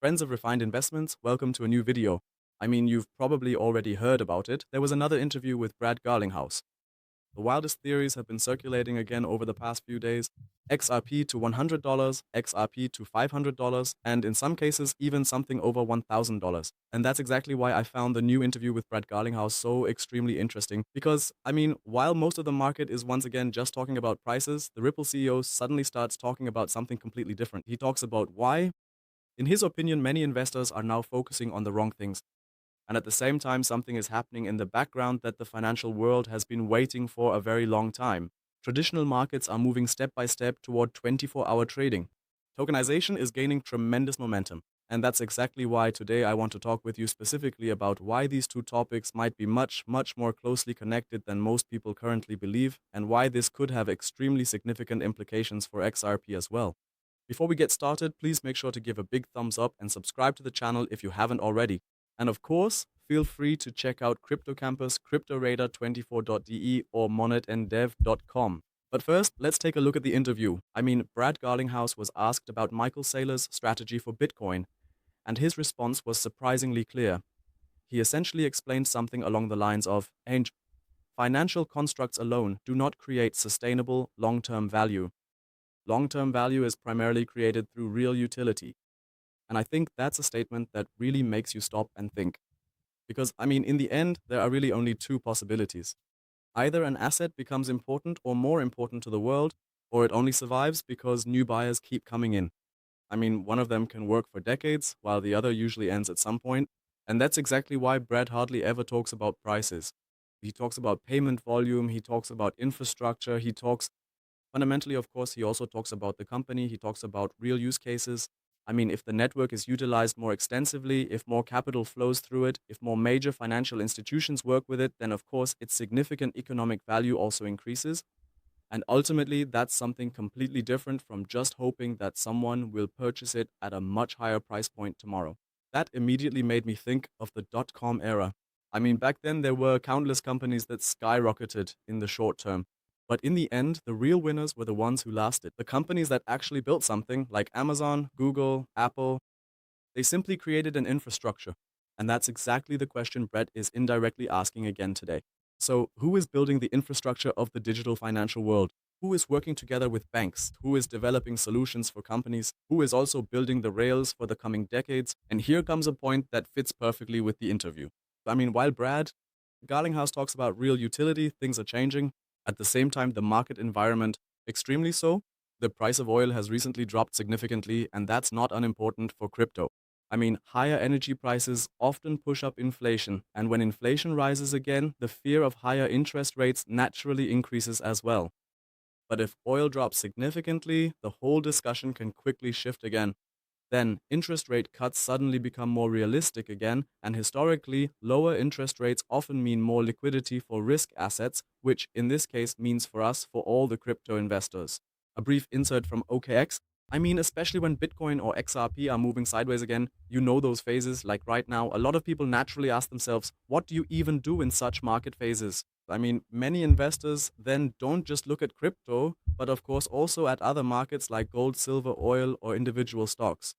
Friends of Refined Investments, welcome to a new video. You've probably already heard about it. There was another interview with Brad Garlinghouse. The wildest theories have been circulating again over the past few days. XRP to $100, XRP to $500, and in some cases, even something over $1,000. And that's exactly why I found the new interview with Brad Garlinghouse so extremely interesting. Because, while most of the market is once again just talking about prices, the Ripple CEO suddenly starts talking about something completely different. He talks about why, in his opinion, many investors are now focusing on the wrong things. And at the same time, something is happening in the background that the financial world has been waiting for a very long time. Traditional markets are moving step by step toward 24-hour trading. Tokenization is gaining tremendous momentum. And that's exactly why today I want to talk with you specifically about why these two topics might be much, much more closely connected than most people currently believe, and why this could have extremely significant implications for XRP as well. Before we get started, please make sure to give a big thumbs up and subscribe to the channel if you haven't already. And of course, feel free to check out Crypto Campus, CryptoRadar24.de or MonetenDave.com. But first, let's take a look at the interview. Brad Garlinghouse was asked about Michael Saylor's strategy for Bitcoin, and his response was surprisingly clear. He essentially explained something along the lines of, "Angel, financial constructs alone do not create sustainable long-term value. Long-term value is primarily created through real utility." And I think that's a statement that really makes you stop and think. Because, in the end, there are really only two possibilities. Either an asset becomes important or more important to the world, or it only survives because new buyers keep coming in. One of them can work for decades, while the other usually ends at some point. And that's exactly why Brad hardly ever talks about prices. He talks about payment volume, he talks about infrastructure, he talks fundamentally, of course, he also talks about the company, he talks about real use cases. If the network is utilized more extensively, if more capital flows through it, if more major financial institutions work with it, then of course its significant economic value also increases. And ultimately, that's something completely different from just hoping that someone will purchase it at a much higher price point tomorrow. That immediately made me think of the dot-com era. Back then there were countless companies that skyrocketed in the short term. But in the end, the real winners were the ones who lasted. The companies that actually built something, like Amazon, Google, Apple, they simply created an infrastructure. And that's exactly the question Brett is indirectly asking again today. So, who is building the infrastructure of the digital financial world? Who is working together with banks? Who is developing solutions for companies? Who is also building the rails for the coming decades? And here comes a point that fits perfectly with the interview. While Brad Garlinghouse talks about real utility, things are changing. At the same time, the market environment, extremely so. The price of oil has recently dropped significantly, and that's not unimportant for crypto. Higher energy prices often push up inflation, and when inflation rises again, the fear of higher interest rates naturally increases as well. But if oil drops significantly, the whole discussion can quickly shift again. Then, interest rate cuts suddenly become more realistic again, and historically, lower interest rates often mean more liquidity for risk assets, which in this case means for us, for all the crypto investors. A brief insert from OKX. Especially when Bitcoin or XRP are moving sideways again, you know those phases. Like right now, a lot of people naturally ask themselves, what do you even do in such market phases? Many investors then don't just look at crypto, but of course also at other markets like gold, silver, oil, or individual stocks.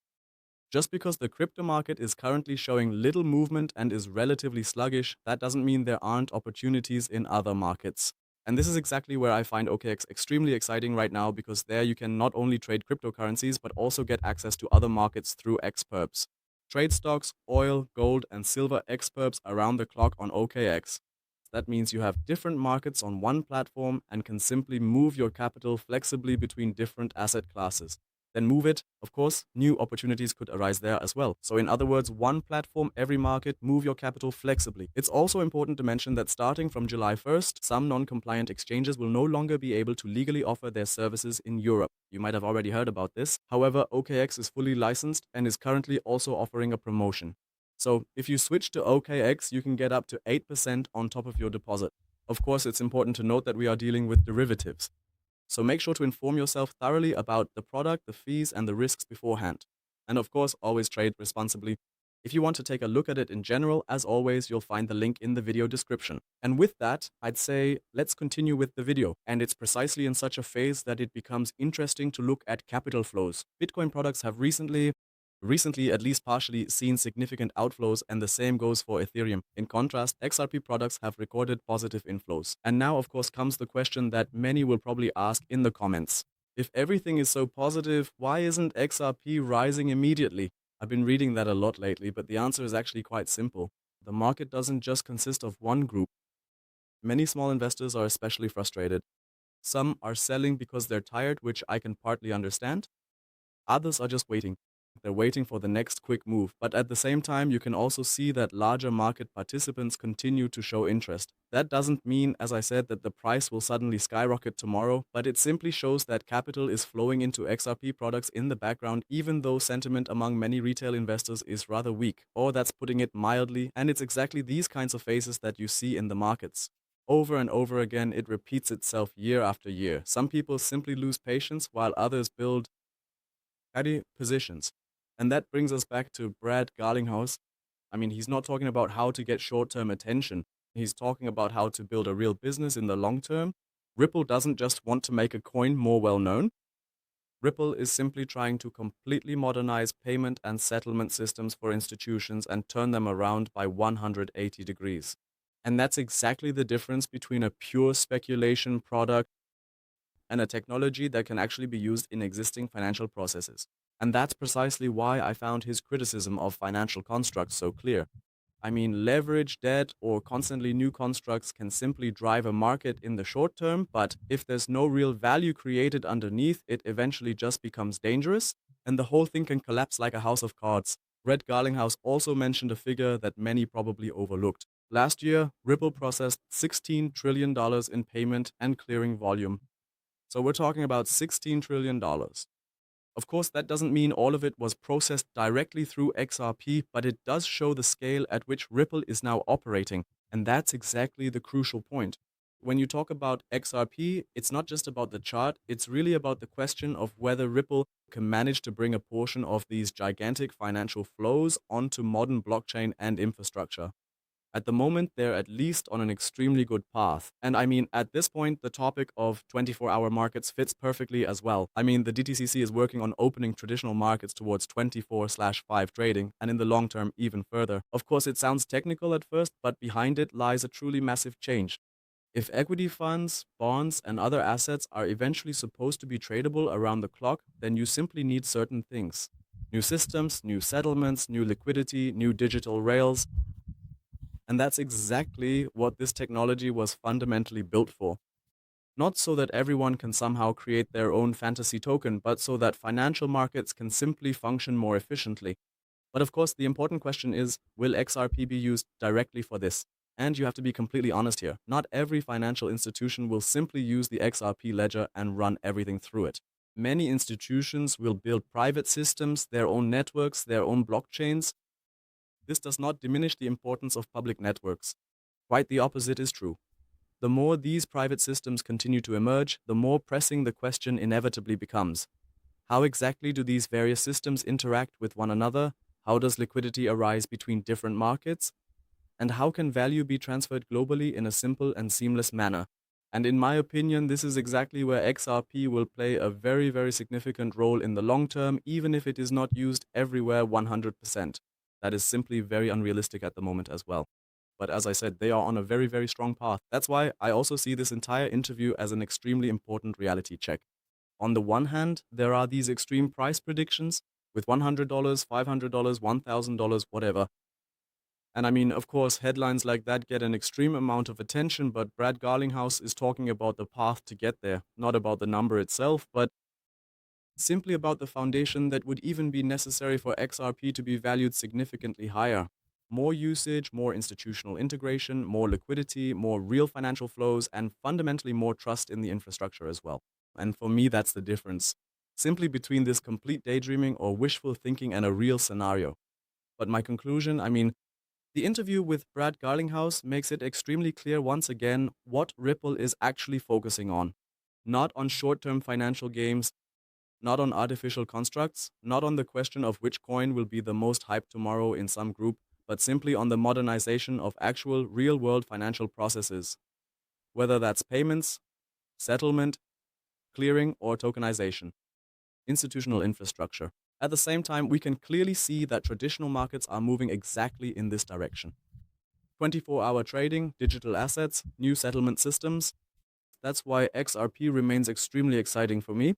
Just because the crypto market is currently showing little movement and is relatively sluggish, that doesn't mean there aren't opportunities in other markets. And this is exactly where I find OKX extremely exciting right now, because there you can not only trade cryptocurrencies, but also get access to other markets through XPerps. Trade stocks, oil, gold, and silver XPerps around the clock on OKX. That means you have different markets on one platform and can simply move your capital flexibly between different asset classes. Then move it, of course, new opportunities could arise there as well. So in other words, one platform, every market, move your capital flexibly. It's also important to mention that starting from July 1st, some non-compliant exchanges will no longer be able to legally offer their services in Europe. You might have already heard about this. However, OKX is fully licensed and is currently also offering a promotion. So if you switch to OKX, you can get up to 8% on top of your deposit. Of course, it's important to note that we are dealing with derivatives. So make sure to inform yourself thoroughly about the product, the fees, and the risks beforehand. And of course, always trade responsibly. If you want to take a look at it in general, as always, you'll find the link in the video description. And with that, I'd say let's continue with the video. And it's precisely in such a phase that it becomes interesting to look at capital flows. Bitcoin products have recently recently at least partially seen significant outflows, and the same goes for Ethereum. In contrast, XRP products have recorded positive inflows. And now, of course, comes the question that many will probably ask in the comments. If everything is so positive, why isn't XRP rising immediately? I've been reading that a lot lately, but the answer is actually quite simple. The market doesn't just consist of one group. Many small investors are especially frustrated. Some are selling because they're tired, which I can partly understand. Others are just waiting. They're waiting for the next quick move. But at the same time, you can also see that larger market participants continue to show interest. That doesn't mean, as I said, that the price will suddenly skyrocket tomorrow, but it simply shows that capital is flowing into XRP products in the background, even though sentiment among many retail investors is rather weak, or that's putting it mildly, and it's exactly these kinds of phases that you see in the markets. Over and over again, it repeats itself year after year. Some people simply lose patience, while others build steady positions. And that brings us back to Brad Garlinghouse. I mean, he's not talking about how to get short-term attention. He's talking about how to build a real business in the long term. Ripple doesn't just want to make a coin more well-known. Ripple is simply trying to completely modernize payment and settlement systems for institutions and turn them around by 180 degrees. And that's exactly the difference between a pure speculation product and a technology that can actually be used in existing financial processes. And that's precisely why I found his criticism of financial constructs so clear. I mean, leverage, debt, or constantly new constructs can simply drive a market in the short term, but if there's no real value created underneath, it eventually just becomes dangerous, and the whole thing can collapse like a house of cards. Red Garlinghouse also mentioned a figure that many probably overlooked. Last year, Ripple processed $16 trillion in payment and clearing volume. So we're talking about $16 trillion. Of course, that doesn't mean all of it was processed directly through XRP, but it does show the scale at which Ripple is now operating, and that's exactly the crucial point. When you talk about XRP, it's not just about the chart, it's really about the question of whether Ripple can manage to bring a portion of these gigantic financial flows onto modern blockchain and infrastructure. At the moment, they're at least on an extremely good path. And I mean, at this point, the topic of 24-hour markets fits perfectly as well. I mean, the DTCC is working on opening traditional markets towards 24/5 trading, and in the long term, even further. Of course, it sounds technical at first, but behind it lies a truly massive change. If equity funds, bonds, and other assets are eventually supposed to be tradable around the clock, then you simply need certain things. New systems, new settlements, new liquidity, new digital rails. And that's exactly what this technology was fundamentally built for. Not so that everyone can somehow create their own fantasy token, but so that financial markets can simply function more efficiently. But of course, the important question is, will XRP be used directly for this? And you have to be completely honest here. Not every financial institution will simply use the XRP ledger and run everything through it. Many institutions will build private systems, their own networks, their own blockchains. This does not diminish the importance of public networks. Quite the opposite is true. The more these private systems continue to emerge, the more pressing the question inevitably becomes. How exactly do these various systems interact with one another? How does liquidity arise between different markets? And how can value be transferred globally in a simple and seamless manner? And in my opinion, this is exactly where XRP will play a very, very significant role in the long term, even if it is not used everywhere 100%. That is simply very unrealistic at the moment as well. But as I said, they are on a very, very strong path. That's why I also see this entire interview as an extremely important reality check. On the one hand, there are these extreme price predictions with $100, $500, $1,000, whatever. And I mean, of course, headlines like that get an extreme amount of attention, but Brad Garlinghouse is talking about the path to get there, not about the number itself, but simply about the foundation that would even be necessary for XRP to be valued significantly higher. More usage, more institutional integration, more liquidity, more real financial flows, and fundamentally more trust in the infrastructure as well. And for me, that's the difference. Simply between this complete daydreaming or wishful thinking and a real scenario. But my conclusion, I mean, the interview with Brad Garlinghouse makes it extremely clear once again what Ripple is actually focusing on. Not on short-term financial games, not on artificial constructs, not on the question of which coin will be the most hyped tomorrow in some group, but simply on the modernization of actual real-world financial processes, whether that's payments, settlement, clearing, or tokenization, institutional infrastructure. At the same time, we can clearly see that traditional markets are moving exactly in this direction. 24-hour trading, digital assets, new settlement systems. That's why XRP remains extremely exciting for me.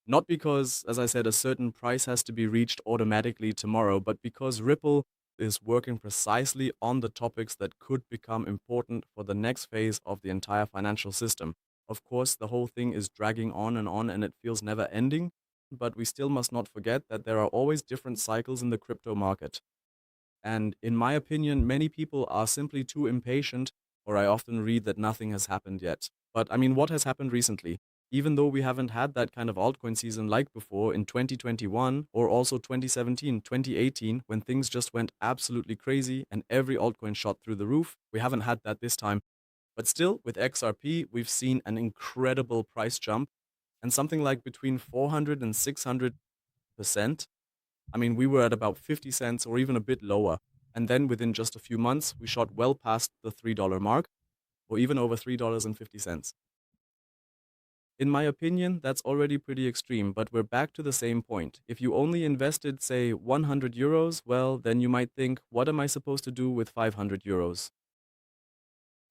Not because, as I said, a certain price has to be reached automatically tomorrow, but because Ripple is working precisely on the topics that could become important for the next phase of the entire financial system. Of course, the whole thing is dragging on, and it feels never ending, but we still must not forget that there are always different cycles in the crypto market. And in my opinion, many people are simply too impatient, or I often read that nothing has happened yet. But I mean, what has happened recently? Even though we haven't had that kind of altcoin season like before in 2021 or also 2017, 2018, when things just went absolutely crazy and every altcoin shot through the roof, we haven't had that this time. But still, with XRP, we've seen an incredible price jump and something like between 400 and 600%. I mean, we were at about 50 cents or even a bit lower. And then within just a few months, we shot well past the $3 mark or even over $3.50. In my opinion, that's already pretty extreme, but we're back to the same point. If you only invested, say, 100 euros, well, then you might think, what am I supposed to do with 500 euros?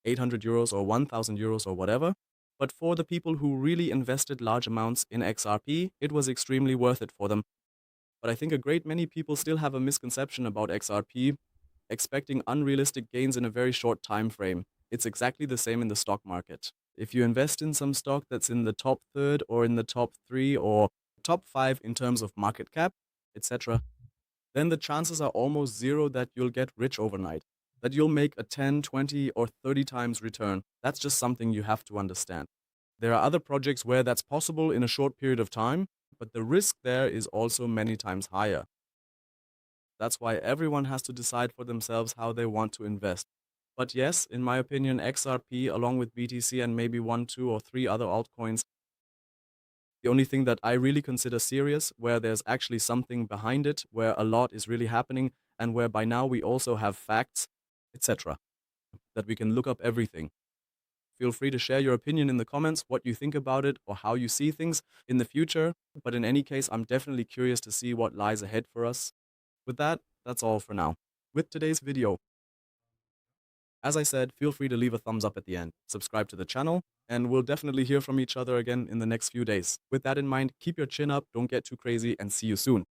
800 euros or 1000 euros or whatever? But for the people who really invested large amounts in XRP, it was extremely worth it for them. But I think a great many people still have a misconception about XRP, expecting unrealistic gains in a very short time frame. It's exactly the same in the stock market. If you invest in some stock that's in the top third or in the top three or top five in terms of market cap, etc., then the chances are almost zero that you'll get rich overnight, that you'll make a 10, 20, or 30 times return. That's just something you have to understand. There are other projects where that's possible in a short period of time, but the risk there is also many times higher. That's why everyone has to decide for themselves how they want to invest. But yes, in my opinion, XRP, along with BTC and maybe 1, 2, or 3 other altcoins, the only thing that I really consider serious, where there's actually something behind it, where a lot is really happening, and where by now we also have facts, etc., that we can look up everything. Feel free to share your opinion in the comments, what you think about it, or how you see things in the future. But in any case, I'm definitely curious to see what lies ahead for us. With that, that's all for now. With today's video, as I said, feel free to leave a thumbs up at the end, subscribe to the channel, and we'll definitely hear from each other again in the next few days. With that in mind, keep your chin up, don't get too crazy, and see you soon.